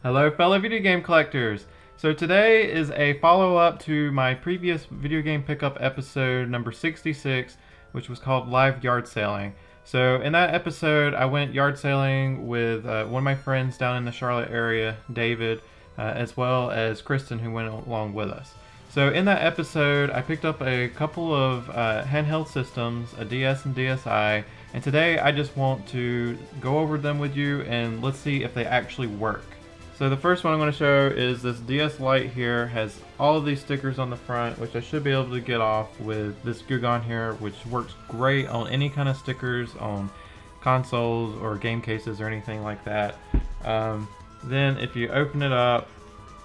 Hello fellow video game collectors! So today is a follow-up to my previous video game pickup episode number 66, which was called Live Yard Sailing. So in that episode I went yard sailing with one of my friends down in the Charlotte area, David, as well as Kristen, who went along with us. So in that episode I picked up a couple of handheld systems, a DS and DSi, and today I just want to go over them with you and let's see if they actually work. So the first one I'm going to show is this DS Lite here. Has all of these stickers on the front, which I should be able to get off with this glue gun here, which works great on any kind of stickers on consoles or game cases or anything like that. Then if you open it up,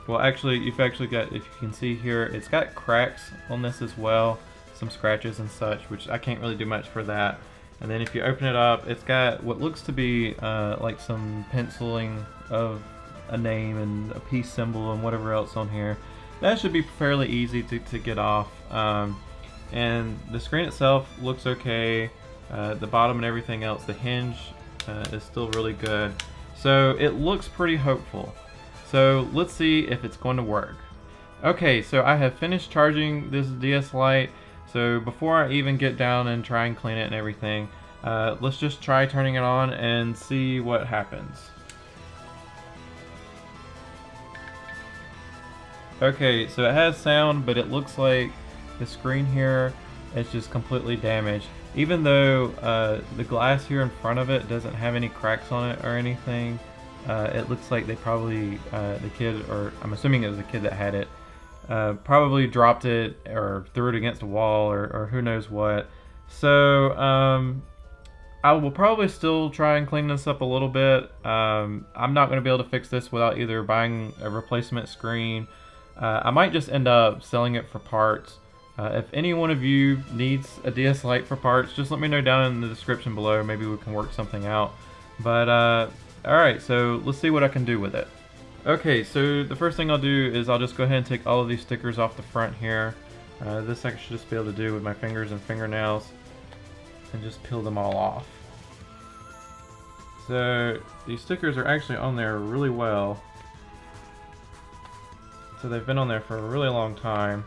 well actually you've actually got, if you can see here, it's got cracks on this as well, some scratches and such, which I can't really do much for that. And then if you open it up, it's got what looks to be like some penciling of a name and a peace symbol and whatever else on here. That should be fairly easy to get off. And the screen itself looks okay. The bottom and everything else, the hinge is still really good. So it looks pretty hopeful. So let's see if it's going to work. Okay, so I have finished charging this DS Lite. So before I even get down and try and clean it and everything, let's just try turning it on and see what happens. Okay, so it has sound, but it looks like the screen here is just completely damaged. Even though the glass here in front of it doesn't have any cracks on it or anything, it looks like they probably, the kid, or I'm assuming it was the kid that had it, probably dropped it or threw it against a wall or who knows what. So I will probably still try and clean this up a little bit. I'm not going to be able to fix this without either buying a replacement screen. I might just end up selling it for parts. If any one of you needs a DS Lite for parts, just let me know down in the description below. Maybe we can work something out. But alright, so let's see what I can do with it. Okay, so the first thing I'll do is I'll just go ahead and take all of these stickers off the front here. This I should just be able to do with my fingers and fingernails and just peel them all off. So these stickers are actually on there really well. So they've been on there for a really long time.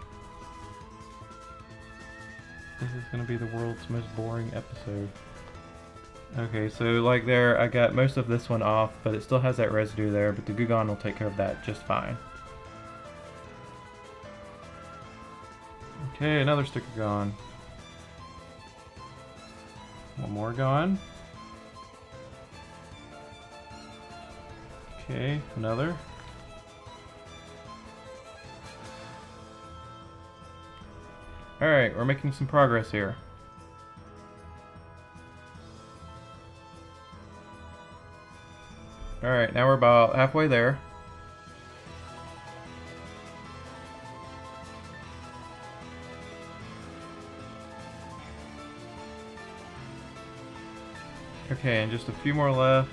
This is going to be the world's most boring episode. Okay, so like there, I got most of this one off, but it still has that residue there, but the glue gun will take care of that just fine. Okay, another sticker gone. One more gone. Okay, another. Alright, we're making some progress here. Alright, now we're about halfway there. Okay, and just a few more left.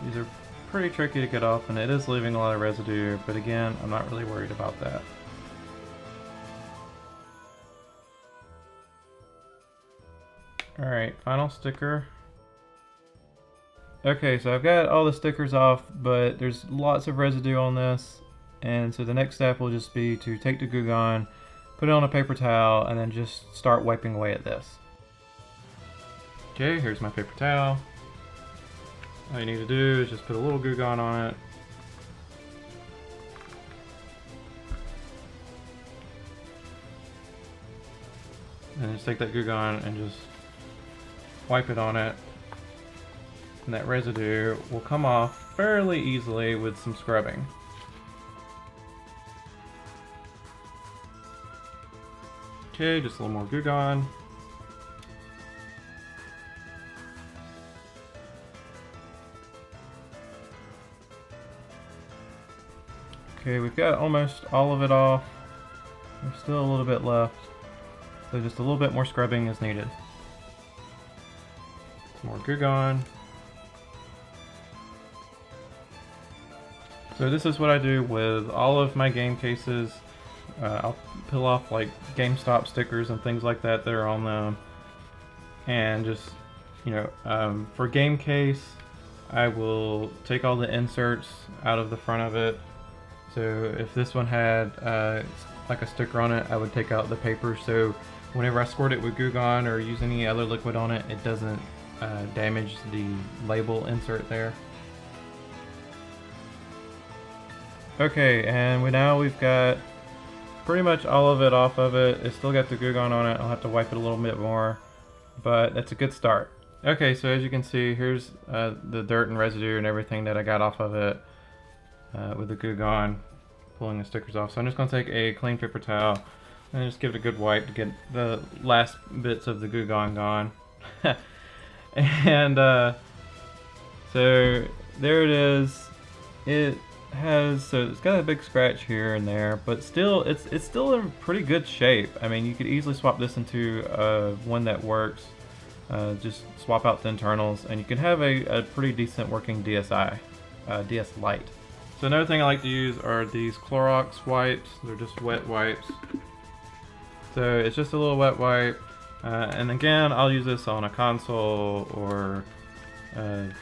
These are pretty tricky to get off, and it is leaving a lot of residue, but again, I'm not really worried about that. Alright, final sticker. Okay, so I've got all the stickers off, but there's lots of residue on this, and so the next step will just be to take the glue gun, put it on a paper towel, and then just start wiping away at this. Okay, here's my paper towel. All you need to do is just put a little glue gun on it. And just take that glue gun and just wipe it on it, and that residue will come off fairly easily with some scrubbing. Okay, just a little more glue gun. Okay, we've got almost all of it off. There's still a little bit left, so just a little bit more scrubbing is needed. More glue gun. So this is what I do with all of my game cases. I'll peel off like GameStop stickers and things like that that are on them, and just, you know, for game case, I will take all the inserts out of the front of it. So if this one had like a sticker on it, I would take out the paper, so whenever I squirt it with Goo Gone or use any other liquid on it, it doesn't damage the label insert there. Okay, and we've got pretty much all of it off of it. It's still got the Goo Gone on it. I'll have to wipe it a little bit more, but that's a good start. Okay, so as you can see, here's the dirt and residue and everything that I got off of it with the Goo Gone, pulling the stickers off. So I'm just going to take a clean paper towel and just give it a good wipe to get the last bits of the Goo Gone gone. And so there it is. So it's got a big scratch here and there, but still it's still in pretty good shape. I mean, you could easily swap this into one that works. Just swap out the internals and you can have a pretty decent working DS Lite. So another thing I like to use are these Clorox wipes. They're just wet wipes. So it's just a little wet wipe. And again, I'll use this on a console or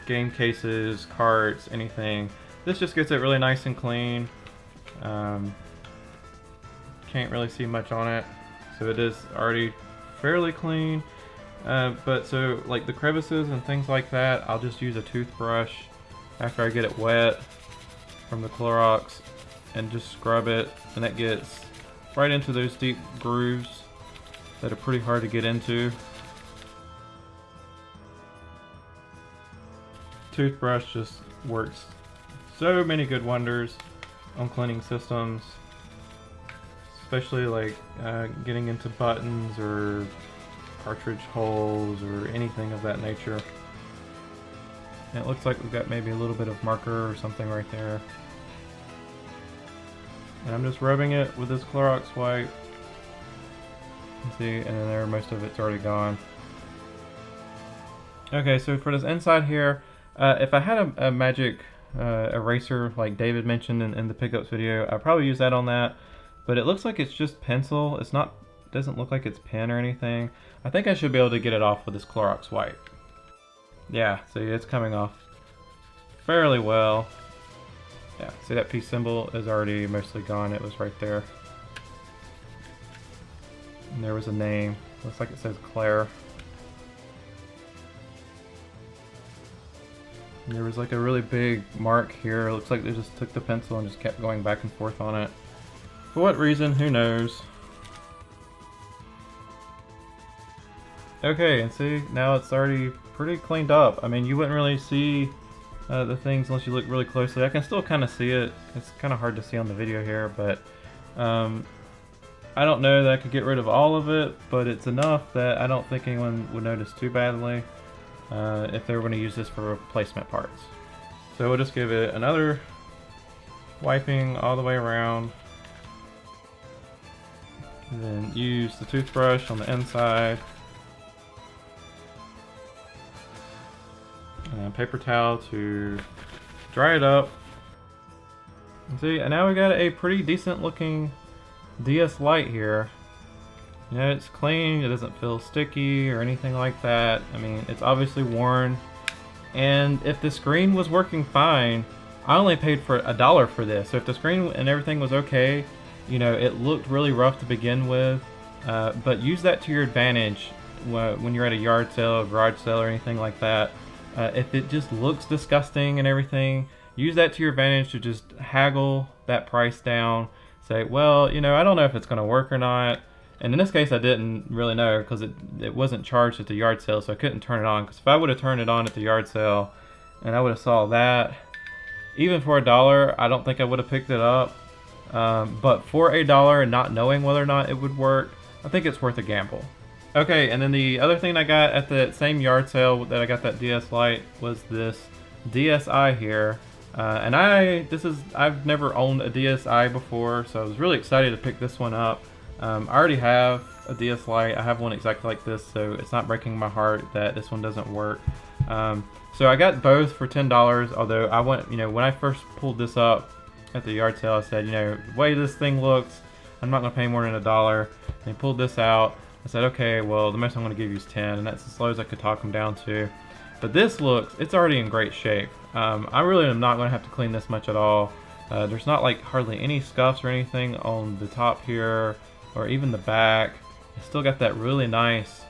game cases, carts, anything. This just gets it really nice and clean. Can't really see much on it. So it is already fairly clean. But so like the crevices and things like that, I'll just use a toothbrush after I get it wet from the Clorox and just scrub it, and that gets right into those deep grooves that are pretty hard to get into. Toothbrush just works so many good wonders on cleaning systems, especially like getting into buttons or cartridge holes or anything of that nature. And it looks like we've got maybe a little bit of marker or something right there. And I'm just rubbing it with this Clorox wipe. See, and then there, most of it's already gone. Okay, so for this inside here, if I had a magic eraser like David mentioned in the pickups video, I'd probably use that on that. But it looks like it's just pencil. It's not, doesn't look like it's pen or anything. I think I should be able to get it off with this Clorox wipe. Yeah, see, it's coming off fairly well. Yeah, see that peace symbol is already mostly gone. It was right there. And there was a name. Looks like it says Claire. And there was like a really big mark here. It looks like they just took the pencil and just kept going back and forth on it. For what reason, who knows? Okay, and see, now it's already pretty cleaned up. I mean, you wouldn't really see the things unless you look really closely. I can still kind of see it. It's kind of hard to see on the video here, but I don't know that I could get rid of all of it, but it's enough that I don't think anyone would notice too badly if they were going to use this for replacement parts. So we'll just give it another wiping all the way around. And then use the toothbrush on the inside. And paper towel to dry it up. And see, and now we got a pretty decent looking DS Lite here. You know, it's clean, it doesn't feel sticky or anything like that. I mean, it's obviously worn. And if the screen was working fine, I only paid for $1 for this. So if the screen and everything was okay, you know, it looked really rough to begin with. But use that to your advantage when you're at a yard sale, garage sale, or anything like that. If it just looks disgusting and everything, use that to your advantage to just haggle that price down. Say, well, you know, I don't know if it's going to work or not. And in this case, I didn't really know because it wasn't charged at the yard sale, so I couldn't turn it on. Because if I would have turned it on at the yard sale and I would have saw that, even for $1, I don't think I would have picked it up. But for $1 and not knowing whether or not it would work, I think it's worth a gamble. Okay, and then the other thing I got at the same yard sale that I got that DS Lite was this DSi here. And I've never owned a DSi before, so I was really excited to pick this one up. I already have a DS Lite. I have one exactly like this, so it's not breaking my heart that this one doesn't work. So I got both for $10, although I went, you know, when I first pulled this up at the yard sale, I said, you know, the way this thing looks, I'm not going to pay more than $1. And they pulled this out. I said, okay, well, the most I'm going to give you is 10, and that's as low as I could talk them down to. But this looks, it's already in great shape. I really am not going to have to clean this much at all. There's not like hardly any scuffs or anything on the top here, or even the back. It's still got that really nice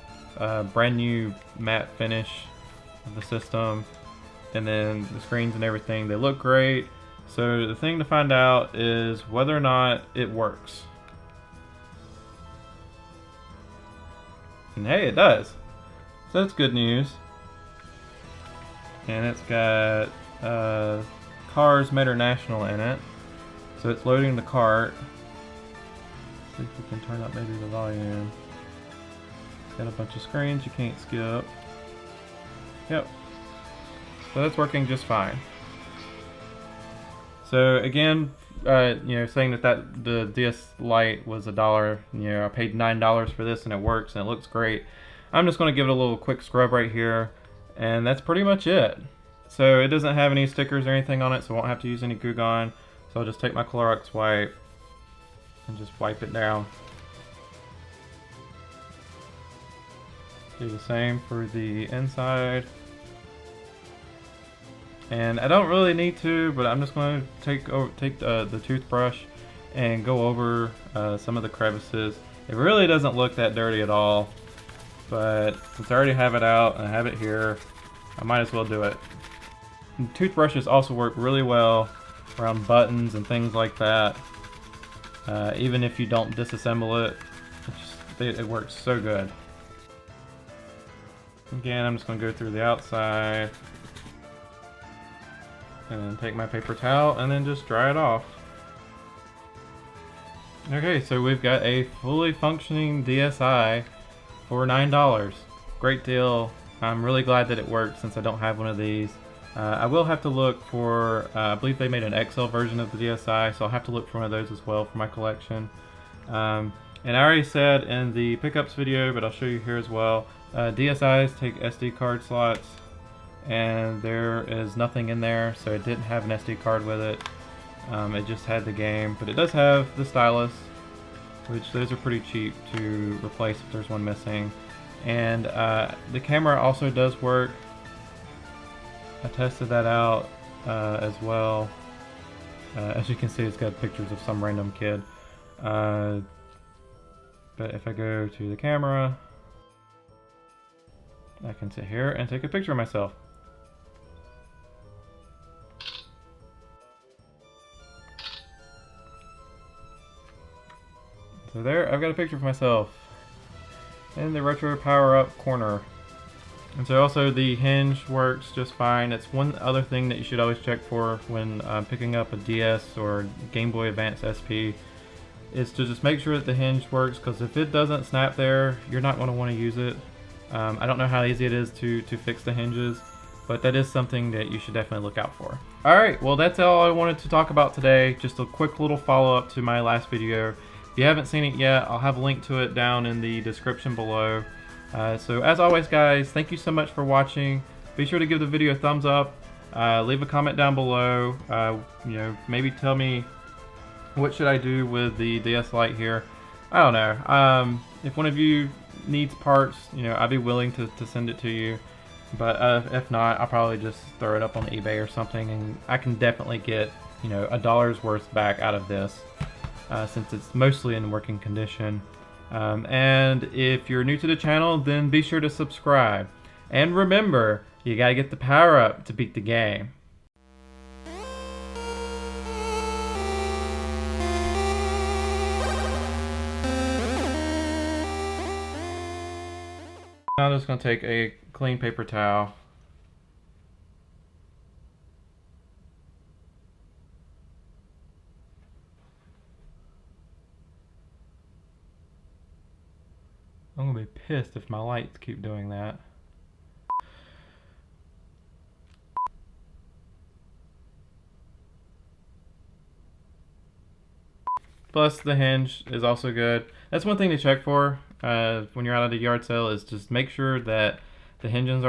brand new matte finish of the system. And then the screens and everything, they look great. So the thing to find out is whether or not it works. And hey, it does. So that's good news. And it's got Cars National in it. So it's loading the cart. See if we can turn up maybe the volume. It's got a bunch of screens you can't skip. Yep. So that's working just fine. So again, saying that the DS Lite was $1, I paid $9 for this and it works and it looks great. I'm just going to give it a little quick scrub right here, and that's pretty much it. So it doesn't have any stickers or anything on it, so I won't have to use any Goo Gone. So I'll just take my Clorox wipe and just wipe it down. Do the same for the inside. And I don't really need to, but I'm just going to take the toothbrush and go over some of the crevices. It really doesn't look that dirty at all, but since I already have it out and I have it here, I might as well do it. And toothbrushes also work really well around buttons and things like that. Even if you don't disassemble it, it works so good. Again, I'm just going to go through the outside. And then take my paper towel and then just dry it off. Okay, so we've got a fully functioning DSi for $9. Great deal. I'm really glad that it worked since I don't have one of these. I will have to look for, I believe they made an XL version of the DSi, so I'll have to look for one of those as well for my collection. And I already said in the pickups video, but I'll show you here as well, DSi's take SD card slots. And there is nothing in there, so it didn't have an SD card with it. It just had the game, but it does have the stylus, which those are pretty cheap to replace if there's one missing. And the camera also does work. I tested that out as well. As you can see, it's got pictures of some random kid. But if I go to the camera, I can sit here and take a picture of myself. So there, I've got a picture of myself in the retro power-up corner. And so also the hinge works just fine. It's one other thing that you should always check for when picking up a DS or Game Boy Advance SP is to just make sure that the hinge works, because if it doesn't snap there, you're not going to want to use it. I don't know how easy it is to fix the hinges, but that is something that you should definitely look out for. Alright, well that's all I wanted to talk about today. Just a quick little follow-up to my last video. If you haven't seen it yet, I'll have a link to it down in the description below. So as always guys, thank you so much for watching. Be sure to give the video a thumbs up. Leave a comment down below. Maybe tell me what should I do with the DS Lite here. I don't know. If one of you needs parts, I'd be willing to send it to you. But if not, I'll probably just throw it up on eBay or something, and I can definitely get $1's worth back out of this. Since it's mostly in working condition. And if you're new to the channel, then be sure to subscribe. And remember, you gotta get the power up to beat the game. I'm just gonna take a clean paper towel. I'm gonna be pissed if my lights keep doing that. Plus the hinge is also good. That's one thing to check for when you're out at a yard sale, is just make sure that the hinges